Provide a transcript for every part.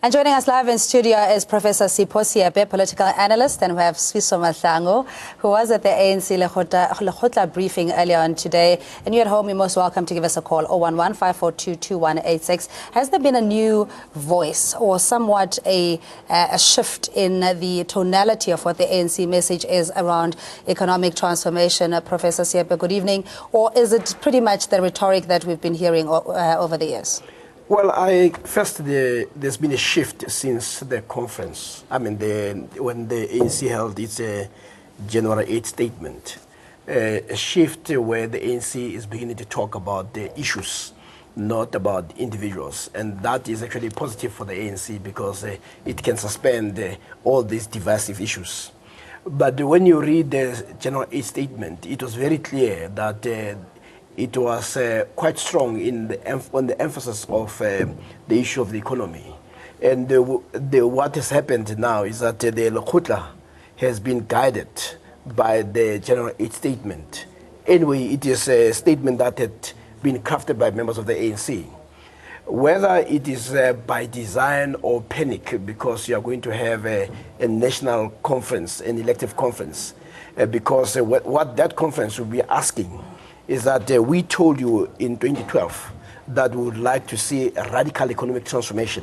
And joining us live in studio is Professor Sipho Siepe, political analyst, and we have Swiso Mahlangu, who was at the ANC Lekgotla briefing earlier on today. And you at home, you're most welcome to give us a call, 011-542-2186. Has there been a new voice or somewhat a shift in the tonality of what the ANC message is around economic transformation? Professor Siepe, good evening. Or is it pretty much the rhetoric that we've been hearing over the years? Well, there's been a shift since the conference. I mean, when the ANC held its January 8th statement, a shift where the ANC is beginning to talk about the issues, not about individuals. And that is actually positive for the ANC because it can suspend all these divisive issues. But when you read the January 8th statement, it was very clear that it was quite strong on the emphasis of the issue of the economy. And what has happened now is that the Lekgotla has been guided by the January 8th statement. Anyway, it is a statement that had been crafted by members of the ANC. Whether it is by design or panic, because you are going to have a national conference, an elective conference, because what that conference will be asking is that we told you in 2012 that we would like to see a radical economic transformation.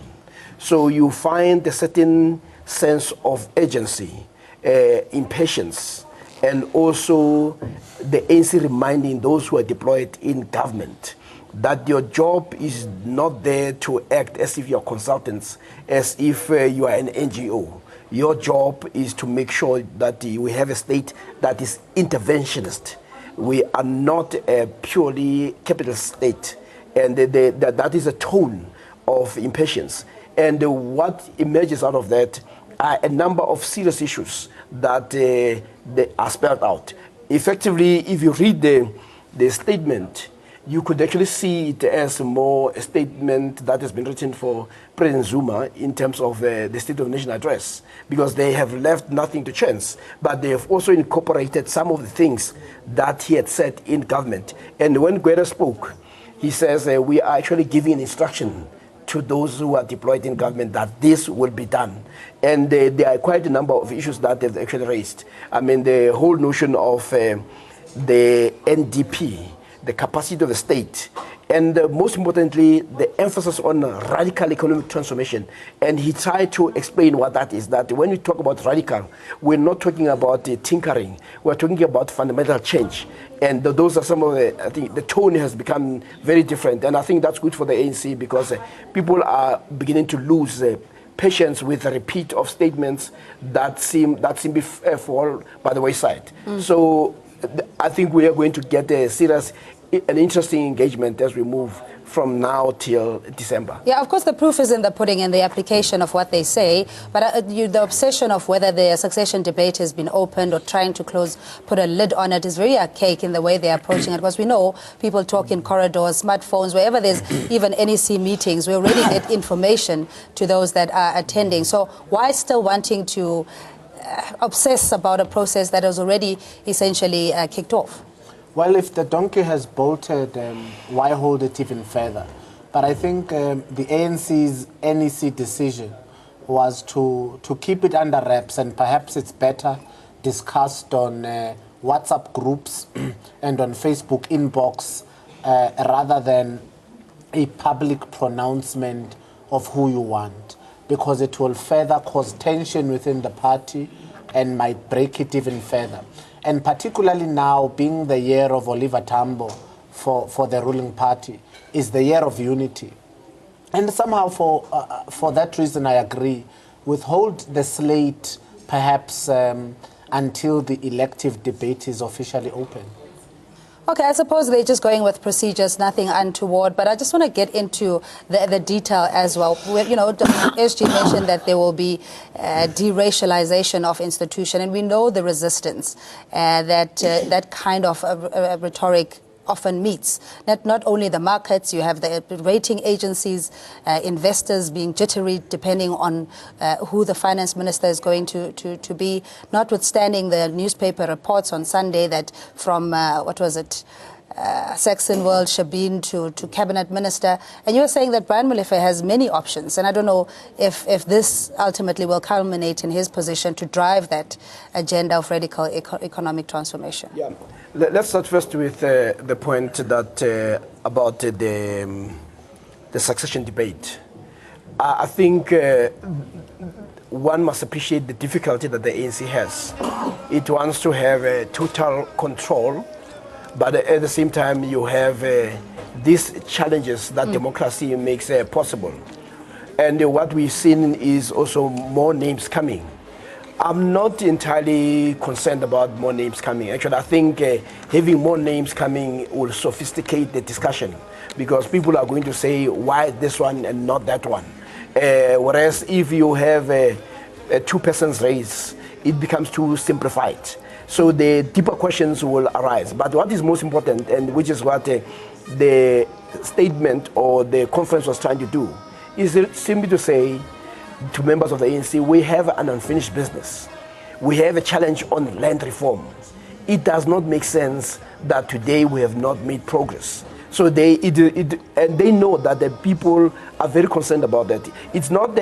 So you find a certain sense of urgency, impatience, and also the ANC reminding those who are deployed in government that your job is not there to act as if you're consultants, as if you are an NGO. Your job is to make sure that we have a state that is interventionist. We are not a purely capitalist state, and that is a tone of impatience. And what emerges out of that are a number of serious issues that they are spelled out. Effectively, if you read the statement, you could actually see it as more a statement that has been written for President Zuma in terms of the State of the Nation address, because they have left nothing to chance, but they have also incorporated some of the things that he had said in government. And when Gwera spoke, he says we are actually giving an instruction to those who are deployed in government that this will be done. And there are quite a number of issues that they've actually raised. I mean, the whole notion of the NDP, the capacity of the state, and most importantly, the emphasis on radical economic transformation. And he tried to explain what that is, that when we talk about radical, we're not talking about tinkering, we're talking about fundamental change. And those are some of the, I think the tone has become very different. And I think that's good for the ANC because people are beginning to lose patience with the repeat of statements that seem to fall by the wayside. So I think we are going to get an interesting engagement as we move from now till December. Yeah, of course, the proof is in the pudding and the application of what they say. But the obsession of whether the succession debate has been opened or trying to put a lid on it is very archaic in the way they're approaching it. Because we know people talk in corridors, smartphones, wherever there's even NEC meetings, we already get information to those that are attending. So why still wanting to obsess about a process that has already essentially kicked off? Well, if the donkey has bolted, why hold it even further? But I think the ANC's NEC decision was to keep it under wraps, and perhaps it's better discussed on WhatsApp groups and on Facebook inbox rather than a public pronouncement of who you want, because it will further cause tension within the party and might break it even further. And particularly now, being the year of Oliver Tambo for the ruling party, is the year of unity. And somehow for that reason, I agree, withhold the slate perhaps until the elective debate is officially open. Okay, I suppose they're just going with procedures, nothing untoward, but I just want to get into the detail as well. You know, SG mentioned that there will be deracialization of institution, and we know the resistance that kind of rhetoric often meets. Not only the markets, you have the rating agencies, investors being jittery depending on who the finance minister is going to be, notwithstanding the newspaper reports on Sunday that from, Saxonwold, Shabin to cabinet minister, and you're saying that Brian Molefe has many options, and I don't know if this ultimately will culminate in his position to drive that agenda of radical economic transformation. Yeah, let's start first with the point that about the succession debate. I think one must appreciate the difficulty that the ANC has. It wants to have total control, but at the same time you have these challenges that democracy makes possible. And what we've seen is also more names coming. I'm not entirely concerned about more names coming. Actually, I think having more names coming will sophisticate the discussion, because people are going to say, why this one and not that one? Whereas if you have a two-person race, it becomes too simplified. So the deeper questions will arise. But what is most important, and which is what the statement or the conference was trying to do, is simply to say to members of the ANC, we have an unfinished business. We have a challenge on land reform. It does not make sense that today we have not made progress. So and they know that the people are very concerned about that. It's not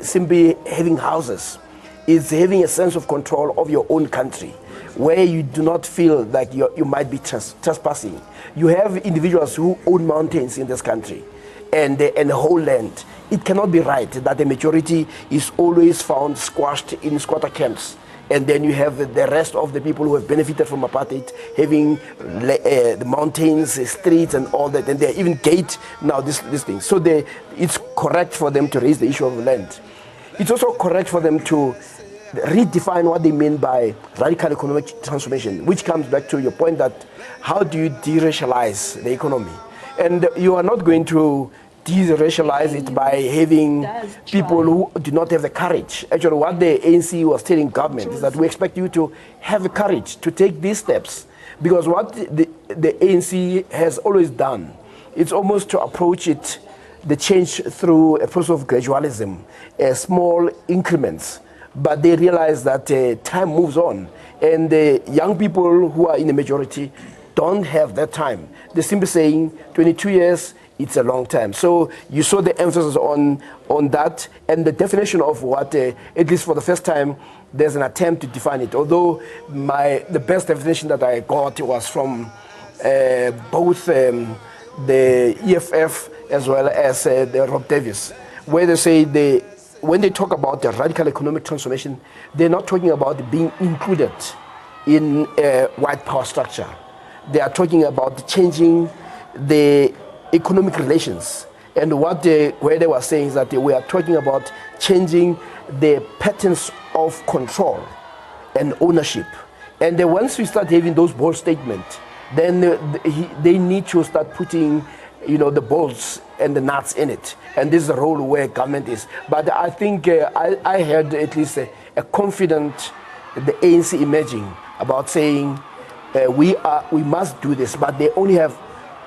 simply having houses. It's having a sense of control of your own country, where you do not feel like you might be trespassing. You have individuals who own mountains in this country and the whole land. It cannot be right that the majority is always found squashed in squatter camps. And then you have the rest of the people who have benefited from apartheid having the mountains, the streets and all that, and they even gate now this thing. So it's correct for them to raise the issue of land. It's also correct for them to redefine what they mean by radical economic transformation, which comes back to your point that how do you de-racialize the economy? And you are not going to de-racialize it by having people who do not have the courage. Actually, what the ANC was telling government is that we expect you to have the courage to take these steps. Because what the ANC has always done, it's almost to approach it, the change through a process of gradualism, small increments. But they realize that time moves on. And the young people who are in the majority don't have that time. They're simply saying 22 years, it's a long time. So you saw the emphasis on that and the definition of what, at least for the first time, there's an attempt to define it. Although the best definition that I got was from both the EFF as well as the Rob Davis, where they say when they talk about the radical economic transformation, they're not talking about being included in a white power structure. They are talking about changing the economic relations. And where they were saying is that we are talking about changing the patterns of control and ownership. And once we start having those bold statements, then they need to start putting, the bolts and the nuts in it. And this is the role where government is. But I think I heard at least a confident, the ANC emerging about saying we must do this, but they only have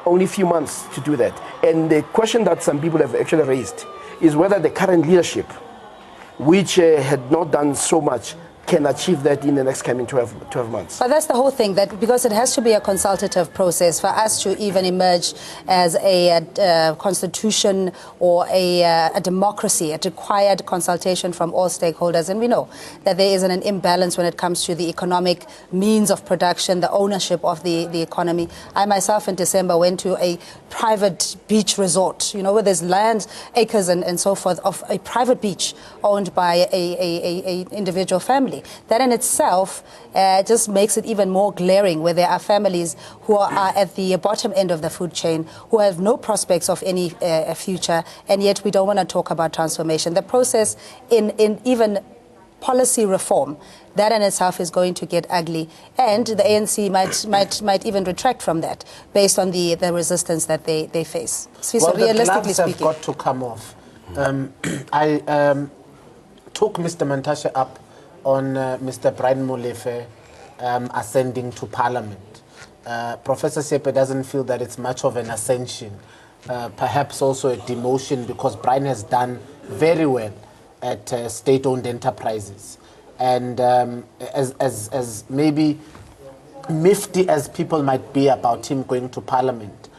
a few months to do that. And the question that some people have actually raised is whether the current leadership, which had not done so much, can achieve that in the next coming 12 months. But that's the whole thing, that because it has to be a consultative process for us to even emerge as a constitution or a democracy. It required consultation from all stakeholders. And we know that there is an imbalance when it comes to the economic means of production, the ownership of the economy. I myself in December went to a private beach resort, where there's land, acres and so forth, of a private beach owned by a individual family. That in itself just makes it even more glaring, where there are families who are at the bottom end of the food chain, who have no prospects of any future, and yet we don't want to talk about transformation. The process in even policy reform, that in itself is going to get ugly, and the ANC might even retract from that based on the resistance that they face. Well, the gloves have got to come off. I took Mr. Mantashe up on Mr. Brian Molefe ascending to Parliament. Professor Sepe doesn't feel that it's much of an ascension, perhaps also a demotion, because Brian has done very well at state-owned enterprises. And as maybe miffed as people might be about him going to Parliament,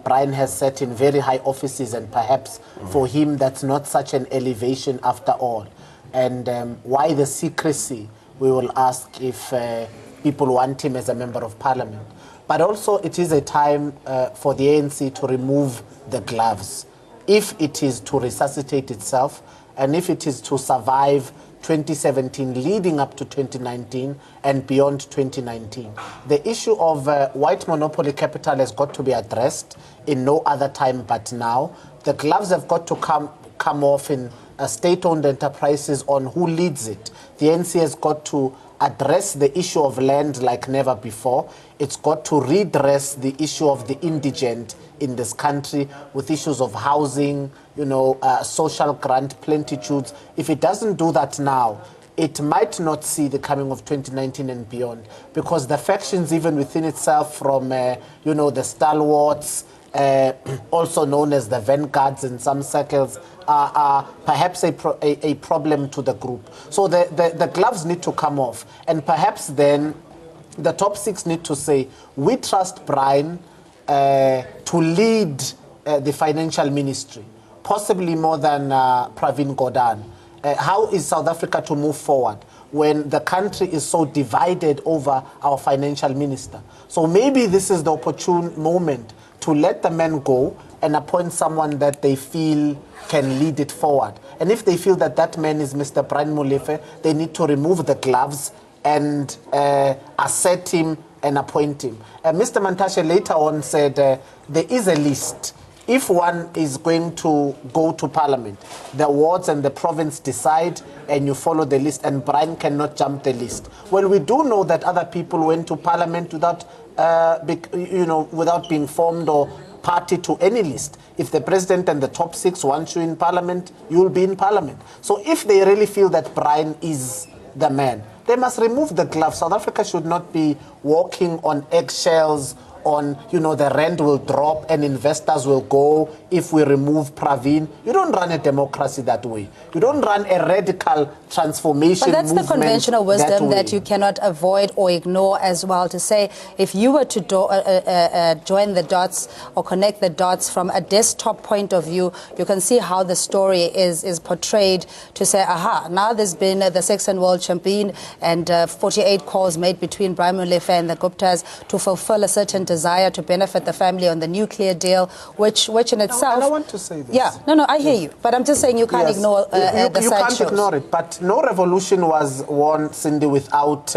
Brian has sat in very high offices, and perhaps for him that's not such an elevation after all. And why the secrecy, we will ask if people want him as a member of Parliament. But also it is a time for the ANC to remove the gloves, if it is to resuscitate itself and if it is to survive 2017 leading up to 2019 and beyond 2019. The issue of white monopoly capital has got to be addressed in no other time but now. The gloves have got to come off in state-owned enterprises on who leads it. The ANC has got to address the issue of land like never before. It's got to redress the issue of the indigent in this country with issues of housing, social grant plentitudes. If it doesn't do that now, it might not see the coming of 2019 and beyond, because the factions even within itself from, the stalwarts, also known as the vanguards in some circles, are perhaps a problem to the group. So the gloves need to come off. And perhaps then the top six need to say, we trust Brian to lead the financial ministry, possibly more than Pravin Gordhan. How is South Africa to move forward when the country is so divided over our financial minister? So maybe this is the opportune moment to let the men go and appoint someone that they feel can lead it forward. And if they feel that that man is Mr. Brian Molefe, they need to remove the gloves and assert him and appoint him. Mr. Mantashe later on said there is a list. If one is going to go to Parliament, the wards and the province decide and you follow the list, and Brian cannot jump the list. Well, we do know that other people went to Parliament without being formed or party to any list. If the president and the top six want you in Parliament, you will be in Parliament. So if they really feel that Brian is the man, they must remove the gloves. South Africa should not be walking on eggshells on, the rand will drop and investors will go if we remove Pravin. You don't run a democracy that way. You don't run a radical transformation movement. But that's the conventional wisdom that you cannot avoid or ignore as well, to say if you were to join the dots or connect the dots from a desktop point of view, you can see how the story is portrayed to say, aha, now there's been the second world champion and 48 calls made between Brian Molefe and the Guptas to fulfill a certain desire to benefit the family on the nuclear deal, which in itself... And I want to say this. Yeah, no, I hear you. But I'm just saying you can't ignore the side shows. You can't ignore it. But no revolution was won, Cindy, without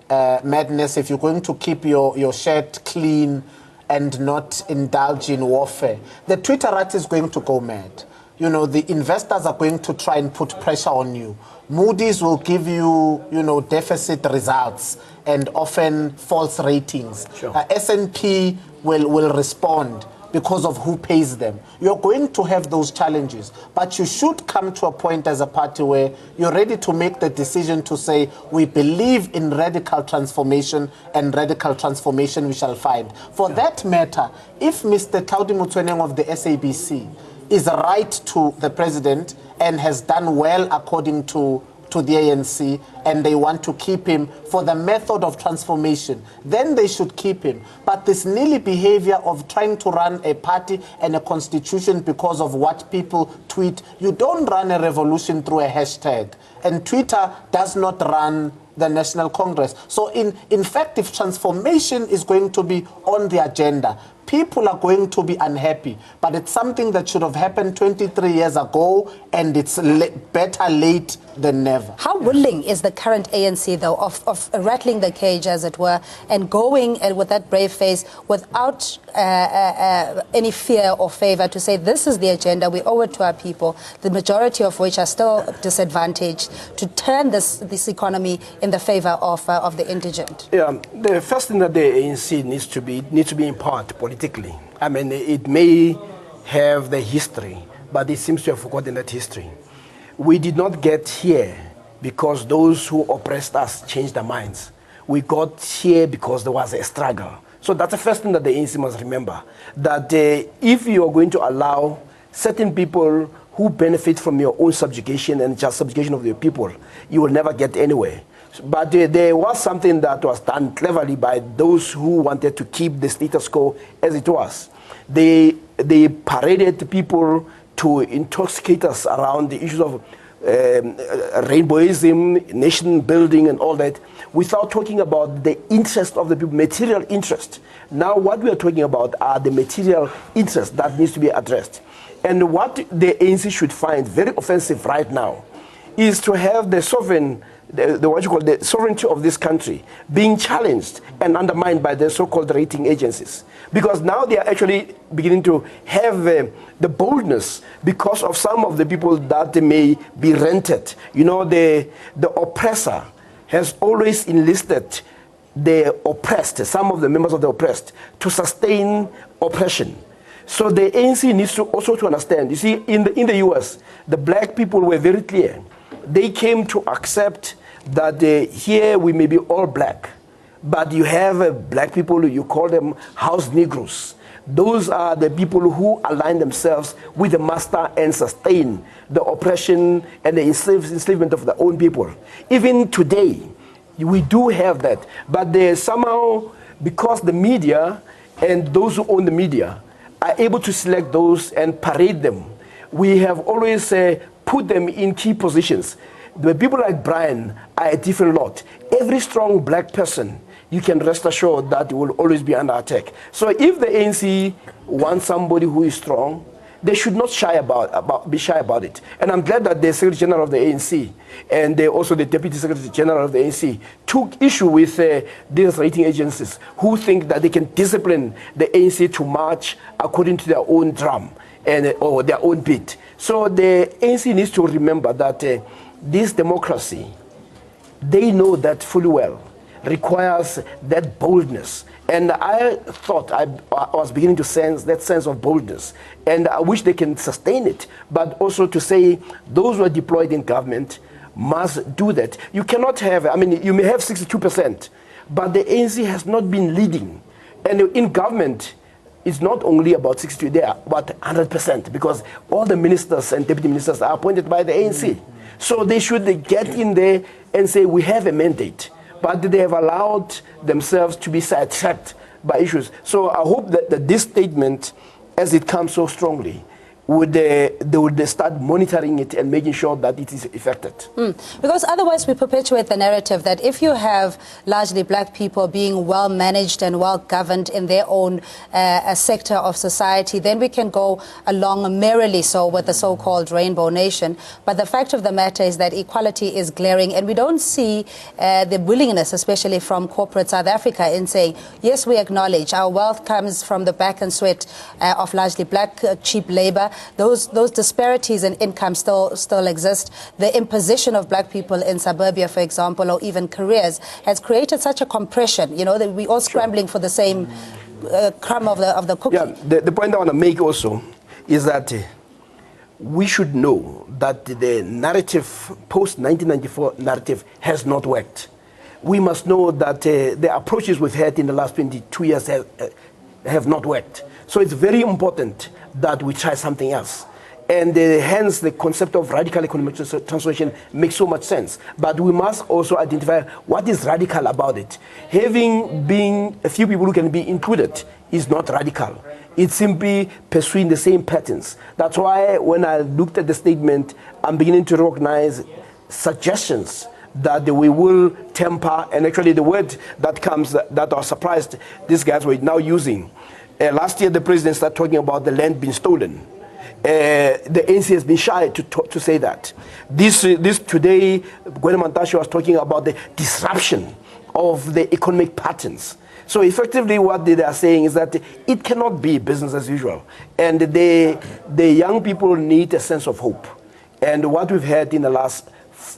madness. If you're going to keep your shirt clean and not indulge in warfare, the Twitterati is going to go mad. The investors are going to try and put pressure on you. Moody's will give you, deficit results and often false ratings. Sure. S&P will respond because of who pays them. You're going to have those challenges, but you should come to a point as a party where you're ready to make the decision to say, we believe in radical transformation, and radical transformation we shall find. For that matter, if Mr. Taudi Motsoeneng of the SABC is right to the president and has done well according to the ANC, and they want to keep him for the method of transformation, then they should keep him. But this nilly behavior of trying to run a party and a constitution because of what people tweet, you don't run a revolution through a hashtag. And Twitter does not run the National Congress. So in fact, if transformation is going to be on the agenda, people are going to be unhappy, but it's something that should have happened 23 years ago, and it's better late than never. How willing is the current ANC, though, of rattling the cage, as it were, and going with that brave face without any fear or favor to say, this is the agenda, we owe it to our people, the majority of which are still disadvantaged, to turn this economy in the favor of the indigent? Yeah, the first thing that the ANC needs to be in part politically. I mean, it may have the history, but it seems to have forgotten that history. We did not get here because those who oppressed us changed their minds. We got here because there was a struggle. So that's the first thing that the ANC must remember, that if you are going to allow certain people who benefit from your own subjugation and just subjugation of your people, you will never get anywhere. But there was something that was done cleverly by those who wanted to keep the status quo as it was. They paraded people to intoxicate us around the issues of rainbowism, nation building and all that, without talking about the interest of the people, material interest. Now what we are talking about are the material interests that needs to be addressed. And what the ANC should find very offensive right now is to have the sovereign, what you call the sovereignty of this country being challenged and undermined by the so-called rating agencies. Because now they are actually beginning to have the boldness because of some of the people that they may be rented. You know, the oppressor has always enlisted the oppressed, some of the members of the oppressed, to sustain oppression. So the ANC needs to also to understand. You see, in the US, the black people were very clear. They came to accept that here we may be all black, but you have black people, you call them house Negroes. Those are the people who align themselves with the master and sustain the oppression and the enslavement of their own people. Even today, we do have that, but somehow, because the media and those who own the media are able to select those and parade them, we have always put them in key positions. The people like Brian are a different lot. Every strong black person, you can rest assured that will always be under attack. So if the ANC wants somebody who is strong, they should not be shy about it. And I'm glad that the Secretary General of the ANC and also the Deputy Secretary General of the ANC took issue with these rating agencies who think that they can discipline the ANC to march according to their own drum or their own beat. So the ANC needs to remember that this democracy, they know that fully well, requires that boldness. And I thought I was beginning to sense that sense of boldness. And I wish they can sustain it, but also to say those who are deployed in government must do that. You cannot have, I mean, you may have 62%, but the ANC has not been leading. And in government, it's not only about 62, they are about 100%, because all the ministers and deputy ministers are appointed by the ANC. So they should get in there and say, we have a mandate. But they have allowed themselves to be sidetracked by issues. So I hope that this statement, as it comes so strongly, they would start monitoring it and making sure that it is effected. Because otherwise we perpetuate the narrative that if you have largely black people being well managed and well governed in their own sector of society, then we can go along merrily so with the so-called rainbow nation. But the fact of the matter is that equality is glaring, and we don't see the willingness, especially from corporate South Africa, in saying, yes, we acknowledge our wealth comes from the back and sweat of largely black cheap labor. Those disparities in income still exist. The imposition of black people in suburbia, for example, or even careers, has created such a compression, you know, that we're all scrambling for the same crumb of the cookie. Yeah, the point I want to make also is that we should know that the narrative, post-1994 narrative, has not worked. We must know that the approaches we've had in the last 22 years have not worked. So it's very important that we try something else. And hence the concept of radical economic transformation makes so much sense. But we must also identify what is radical about it. Having been a few people who can be included is not radical. It's simply pursuing the same patterns. That's why when I looked at the statement, I'm beginning to recognize suggestions that we will temper, and actually the word that comes that I was surprised these guys were now using. Last year, the president started talking about the land being stolen. The ANC has been shy to say that. This today, Gwena Mantashe was talking about the disruption of the economic patterns. So effectively, what they are saying is that it cannot be business as usual, and the young people need a sense of hope. And what we've had in the last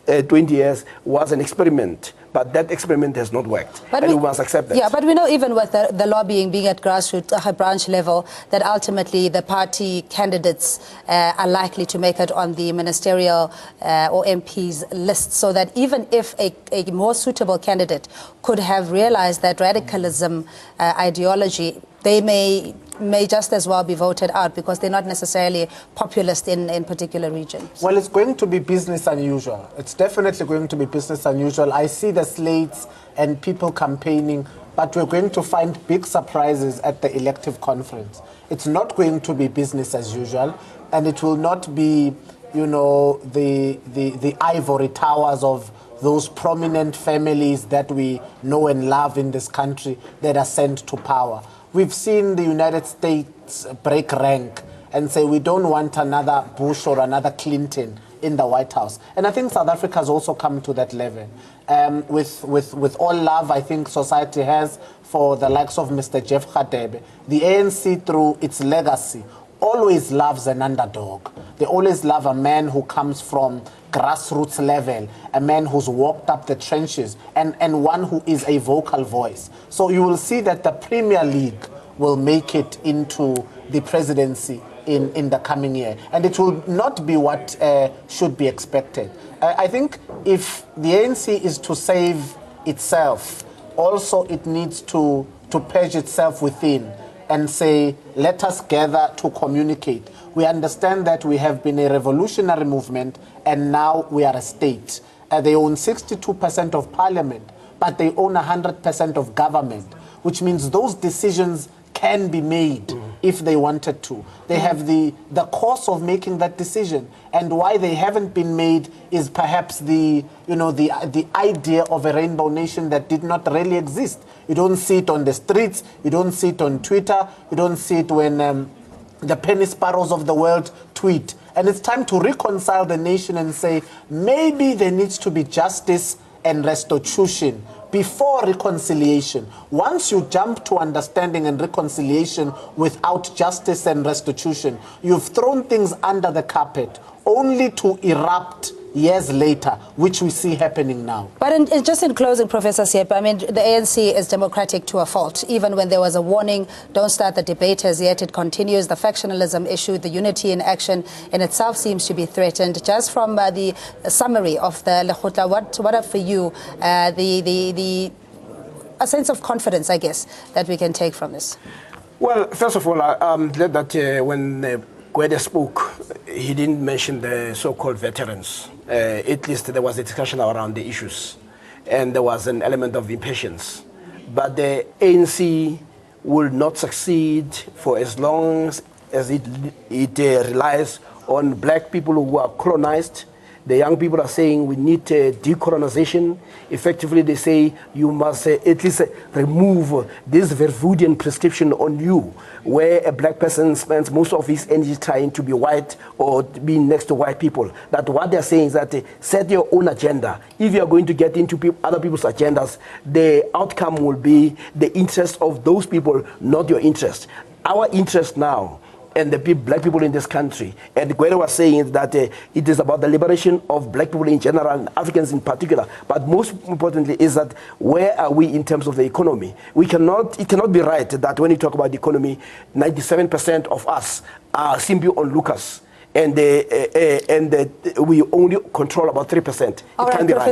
20 years was an experiment, but that experiment has not worked, and we must accept that. Yeah, but we know even with the lobbying being at grassroots, branch level, that ultimately the party candidates are likely to make it on the ministerial or MP's list, so that even if a more suitable candidate could have realized that radicalism ideology, they may may just as well be voted out because they're not necessarily populist in particular regions? Well, it's going to be business unusual. It's definitely going to be business unusual. I see the slates and people campaigning, but we're going to find big surprises at the elective conference. It's not going to be business as usual, and it will not be, you know, the ivory towers of those prominent families that we know and love in this country that are sent to power. We've seen the United States break rank and say we don't want another Bush or another Clinton in the White House. And I think South Africa has also come to that level. With all love I think society has for the likes of Mr. Jeff Radebe, the ANC through its legacy always loves an underdog. They always love a man who comes from grassroots level, a man who's walked up the trenches, and one who is a vocal voice. So you will see that the Premier League will make it into the presidency in the coming year. And it will not be what should be expected. I think if the ANC is to save itself, also it needs to purge itself within and say, let us gather to communicate. We understand that we have been a revolutionary movement and now we are a state. They own 62% of parliament, but they own 100% of government, which means those decisions can be made if they wanted to. They have the course of making that decision, and why they haven't been made is perhaps the idea of a rainbow nation that did not really exist. You don't see it on the streets, you don't see it on Twitter, you don't see it when the penny sparrows of the world tweet. And it's time to reconcile the nation and say, maybe there needs to be justice and restitution before reconciliation. Once you jump to understanding and reconciliation without justice and restitution, you've thrown things under the carpet only to erupt years later, which we see happening now. But just in closing, Professor Siepe, I mean, the ANC is democratic to a fault. Even when there was a warning, don't start the debate as yet, it continues. The factionalism issue, the unity in action in itself seems to be threatened. Just from the summary of the Lekgotla, what are for you a sense of confidence, I guess, that we can take from this? Well, first of all, I'm glad that when Gwede spoke, he didn't mention the so-called veterans. At least there was a discussion around the issues, and there was an element of impatience. But the ANC will not succeed for as long as it relies on black people who are colonized. The young people are saying we need decolonization. Effectively, they say you must at least remove this Verwoodian prescription on you, where a black person spends most of his energy trying to be white or being next to white people. That what they're saying is that set your own agenda. If you're going to get into other people's agendas, the outcome will be the interest of those people, not your interest. Our interest now, and the black people in this country. And Gwede was saying that it is about the liberation of black people in general and Africans in particular. But most importantly is that where are we in terms of the economy? It cannot be right that when you talk about the economy, 97% of us are simply onlookers. And we only control about 3%. It can't be right.